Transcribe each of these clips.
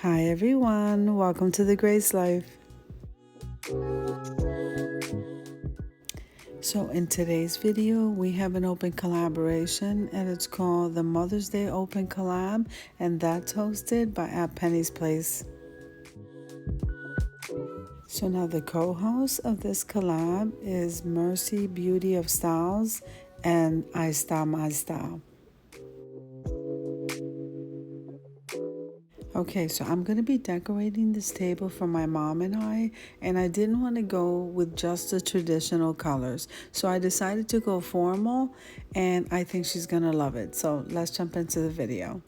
Hi everyone, welcome to the Grace Life. So in today's video, we have an open collaboration and it's called the Mothers Day Open Collab, and that's hosted by at Penny's Place. So now the co-host of this collab is Mercy Beauty of Styles and I Style My Style. Okay, so I'm going to be decorating this table for my mom and I didn't want to go with just the traditional colors. So I decided to go formal, and I think she's going to love it. So let's jump into the video.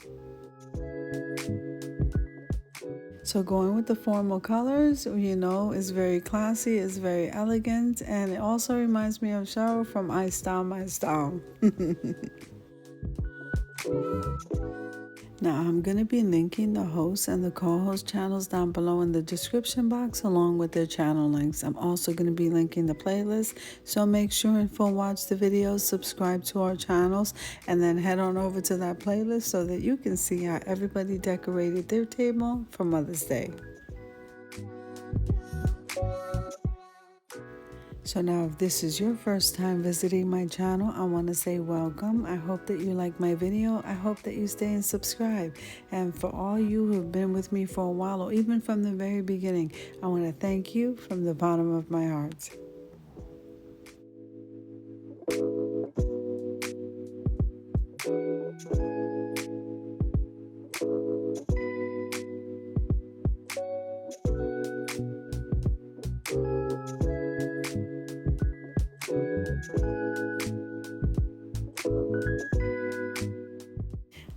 So going with the formal colors, is very classy, it's very elegant, and it also reminds me of Cheryl from I Style My Style. Now I'm going to be linking the host and the co-host channels down below in the description box along with their channel links. I'm also going to be linking the playlist, so make sure and full watch the videos, subscribe to our channels, and then head on over to that playlist so that you can see how everybody decorated their table for Mother's Day. So now if this is your first time visiting my channel, I want to say welcome. I hope that you like my video. I hope that you stay and subscribe. And for all you who have been with me for a while, or even from the very beginning, I want to thank you from the bottom of my heart.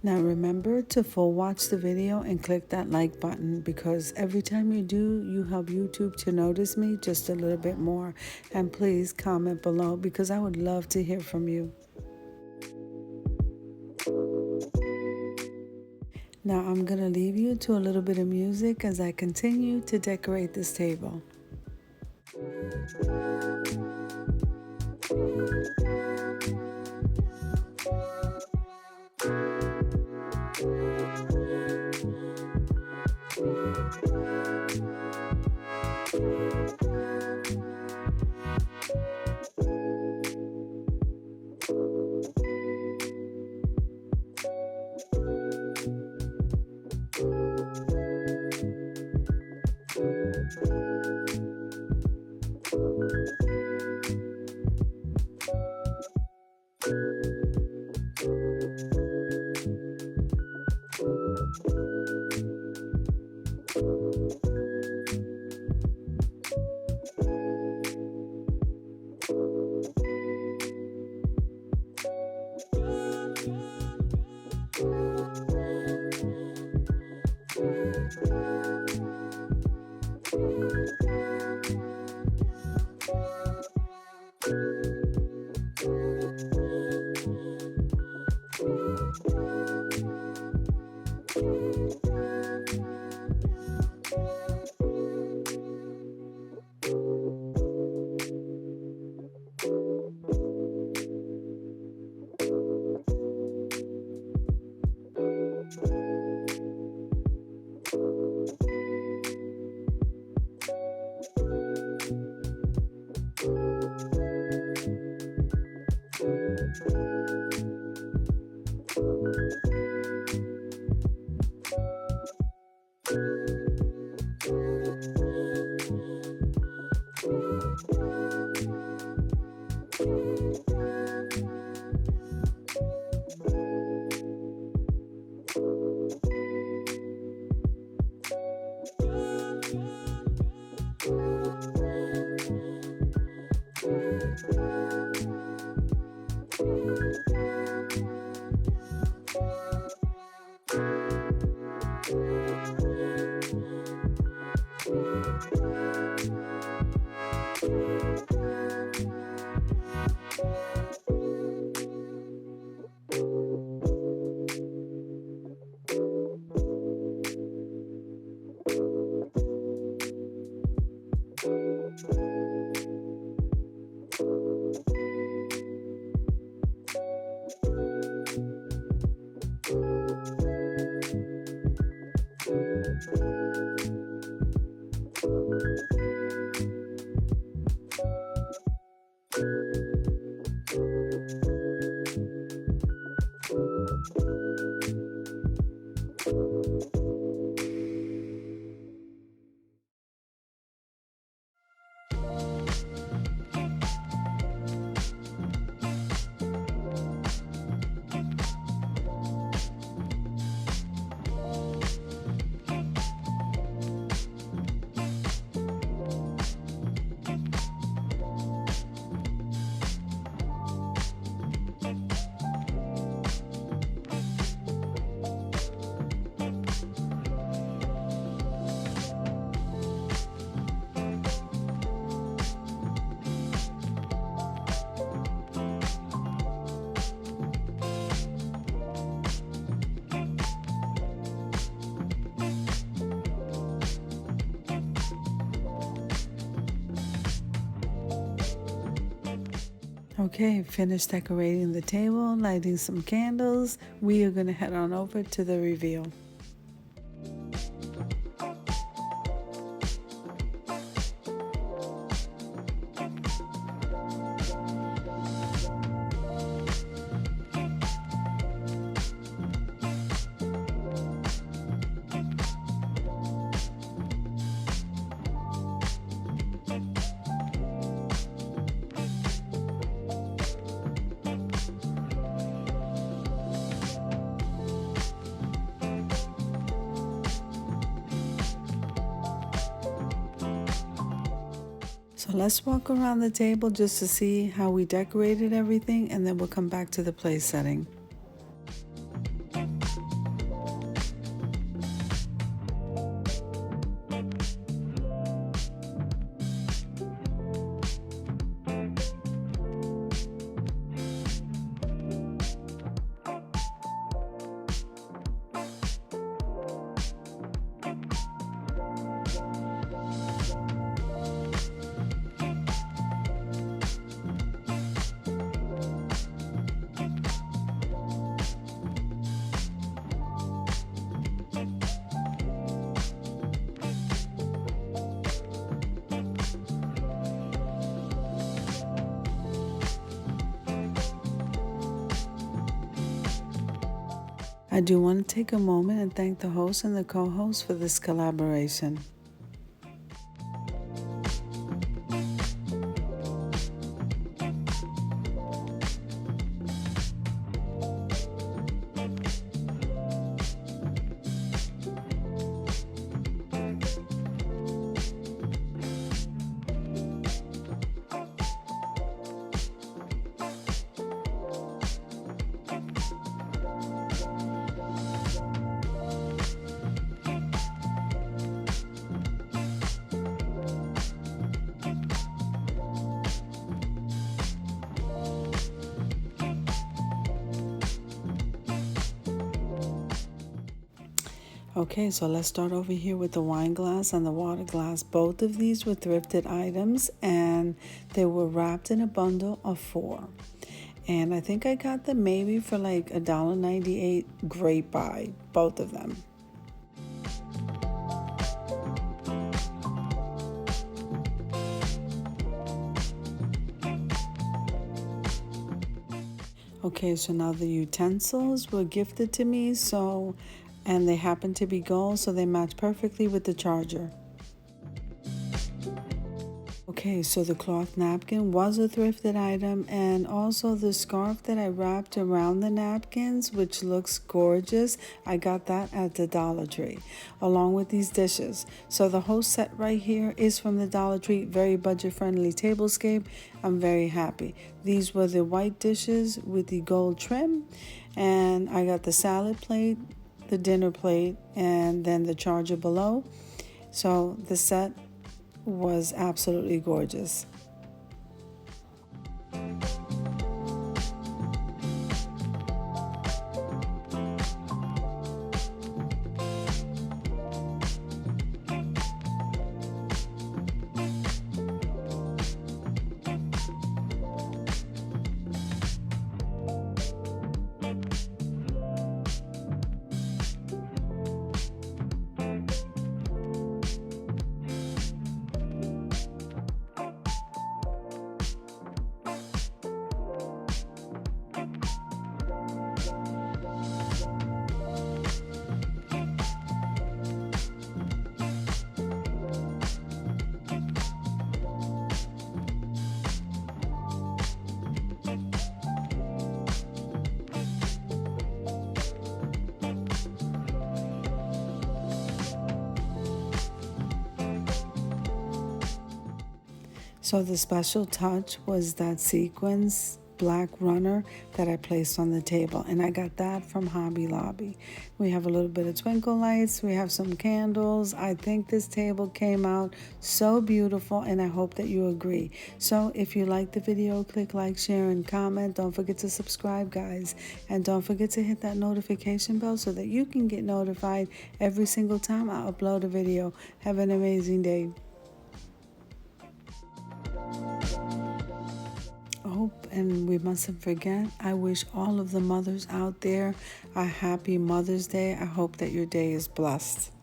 Now remember to full watch the video and click that like button, because every time you do, you help YouTube to notice me just a little bit more. And please comment below, because I would love to hear from you. Now I'm going to leave you to a little bit of music as I continue to decorate this table. Okay, finished decorating the table, lighting some candles. We are going to head on over to the reveal. So let's walk around the table just to see how we decorated everything, and then we'll come back to the place setting. I do want to take a moment and thank the host and the co-host for this collaboration. Okay, so let's start over here with the wine glass and the water glass. Both of these were thrifted items, and they were wrapped in a bundle of 4. And I think I got them maybe for like $1.98. Great buy, both of them. Okay, so now the utensils were gifted to me, and they happen to be gold, so they match perfectly with the charger. Okay, so the cloth napkin was a thrifted item, and also the scarf that I wrapped around the napkins, which looks gorgeous. I got that at the Dollar Tree, along with these dishes. So the whole set right here is from the Dollar Tree, very budget-friendly tablescape. I'm very happy. These were the white dishes with the gold trim, and I got the salad plate, the dinner plate, and then the charger below. So the set was absolutely gorgeous. So the special touch was that sequins black runner that I placed on the table, and I got that from Hobby Lobby. We have a little bit of twinkle lights, we have some candles. I think this table came out so beautiful, and I hope that you agree. So if you like the video, click like, share, and comment. Don't forget to subscribe, guys, and don't forget to hit that notification bell so that you can get notified every single time I upload a video. Have an amazing day. Hope and we mustn't forget, I wish all of the mothers out there a happy Mother's Day. I hope that your day is blessed.